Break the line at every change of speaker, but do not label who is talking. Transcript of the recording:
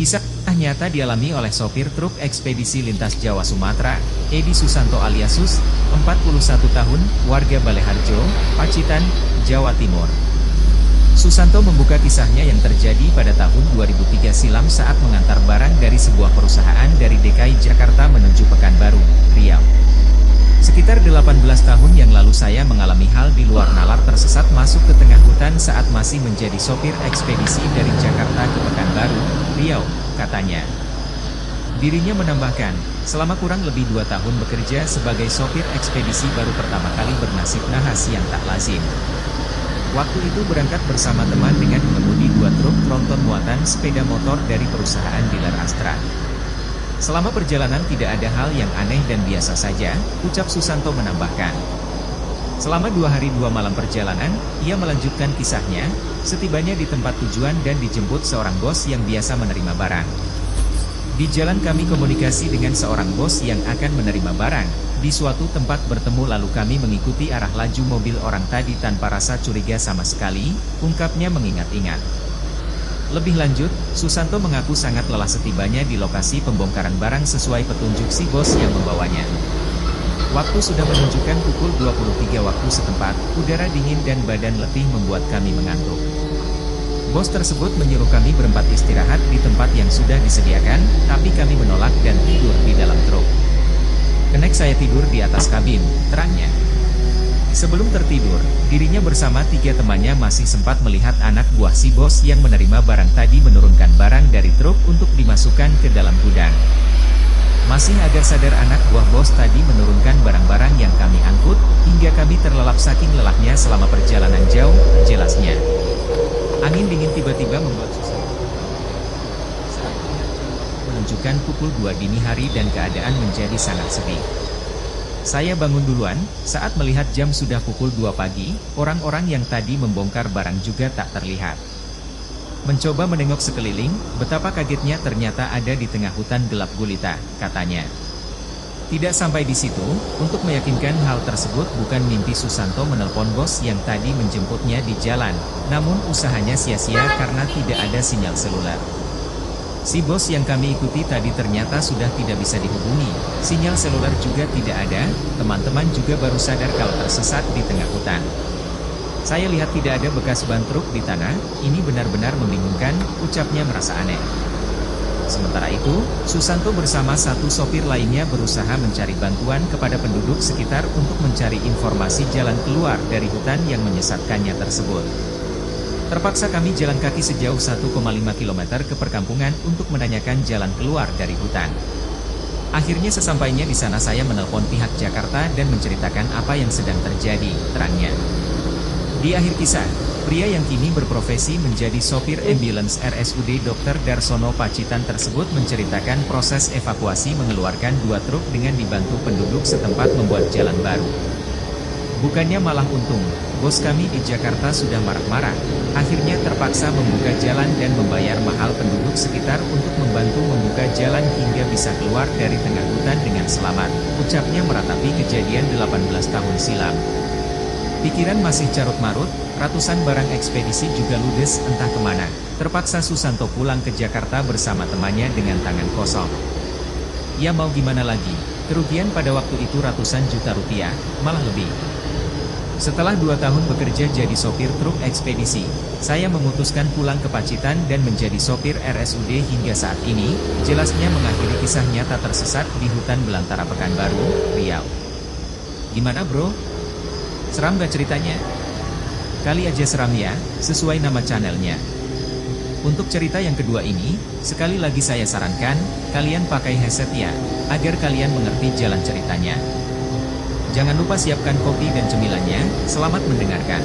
Kisah nyata dialami oleh sopir truk ekspedisi lintas Jawa Sumatera, Edi Susanto alias Sus, 41 tahun, warga Baleharjo, Pacitan, Jawa Timur. Susanto membuka kisahnya yang terjadi pada tahun 2003 silam saat mengantar barang dari sebuah perusahaan dari DKI Jakarta menuju Pekanbaru, Riau. Sekitar 18 tahun yang lalu saya mengalami hal di luar nalar tersesat masuk ke tengah hutan saat masih menjadi sopir ekspedisi dari Jakarta ke Pekanbaru, Riau, katanya. Dirinya menambahkan, selama kurang lebih 2 tahun bekerja sebagai sopir ekspedisi baru pertama kali bernasib nahas yang tak lazim. Waktu itu berangkat bersama teman dengan mengemudi 2 truk tronton muatan sepeda motor dari perusahaan dealer Astra. Selama perjalanan tidak ada hal yang aneh dan biasa saja, ucap Susanto menambahkan. Selama 2 hari 2 malam perjalanan, ia melanjutkan kisahnya, setibanya di tempat tujuan dan dijemput seorang bos yang biasa menerima barang. Di jalan kami komunikasi dengan seorang bos yang akan menerima barang. Di suatu tempat bertemu lalu kami mengikuti arah laju mobil orang tadi tanpa rasa curiga sama sekali, ungkapnya mengingat-ingat. Lebih lanjut, Susanto mengaku sangat lelah setibanya di lokasi pembongkaran barang sesuai petunjuk si bos yang membawanya. Waktu sudah menunjukkan pukul 23 waktu setempat, udara dingin dan badan letih membuat kami mengantuk. Bos tersebut menyuruh kami berempat istirahat di tempat yang sudah disediakan, tapi kami menolak dan tidur di dalam truk. Kenek saya tidur di atas kabin, terangnya. Sebelum tertidur, dirinya bersama 3 temannya masih sempat melihat anak buah si bos yang menerima barang tadi menurunkan barang dari truk untuk dimasukkan ke dalam gudang. Masih agak sadar anak buah bos tadi menurunkan barang-barang yang kami angkut, hingga kami terlelap saking lelahnya selama perjalanan jauh, jelasnya. Angin dingin tiba-tiba membuat susah. Menunjukkan pukul 2 dini hari dan keadaan menjadi sangat sepi. Saya bangun duluan, saat melihat jam sudah pukul 2 pagi, orang-orang yang tadi membongkar barang juga tak terlihat. Mencoba menengok sekeliling, betapa kagetnya ternyata ada di tengah hutan gelap gulita, katanya. Tidak sampai di situ, untuk meyakinkan hal tersebut bukan mimpi Susanto menelpon bos yang tadi menjemputnya di jalan, namun usahanya sia-sia karena tidak ada sinyal seluler. Si bos yang kami ikuti tadi ternyata sudah tidak bisa dihubungi, sinyal seluler juga tidak ada, teman-teman juga baru sadar kalau tersesat di tengah hutan. Saya lihat tidak ada bekas ban truk di tanah, ini benar-benar membingungkan, ucapnya merasa aneh. Sementara itu, Susanto bersama 1 sopir lainnya berusaha mencari bantuan kepada penduduk sekitar untuk mencari informasi jalan keluar dari hutan yang menyesatkannya tersebut. Terpaksa kami jalan kaki sejauh 1,5 km ke perkampungan untuk menanyakan jalan keluar dari hutan. Akhirnya sesampainya di sana saya menelpon pihak Jakarta dan menceritakan apa yang sedang terjadi, terangnya. Di akhir kisah, pria yang kini berprofesi menjadi sopir ambulans RSUD Dr. Darsono Pacitan tersebut menceritakan proses evakuasi mengeluarkan 2 truk dengan dibantu penduduk setempat membuat jalan baru. Bukannya malah untung, bos kami di Jakarta sudah marah-marah, akhirnya terpaksa membuka jalan dan membayar mahal penduduk sekitar untuk membantu membuka jalan hingga bisa keluar dari tengah hutan dengan selamat, ucapnya meratapi kejadian 18 tahun silam. Pikiran masih carut-marut, ratusan barang ekspedisi juga ludes entah kemana, terpaksa Susanto pulang ke Jakarta bersama temannya dengan tangan kosong. Ya mau gimana lagi, kerugian pada waktu itu ratusan juta rupiah, malah lebih. Setelah 2 tahun bekerja jadi sopir truk ekspedisi, saya memutuskan pulang ke Pacitan dan menjadi sopir RSUD hingga saat ini, jelasnya mengakhiri kisah nyata tersesat di hutan belantara Pekanbaru, Riau. Gimana bro? Seram gak ceritanya? Kali aja seram ya, sesuai nama channelnya. Untuk cerita yang kedua ini, sekali lagi saya sarankan, kalian pakai headset ya, agar kalian mengerti jalan ceritanya. Jangan lupa siapkan kopi dan cemilannya, selamat mendengarkan.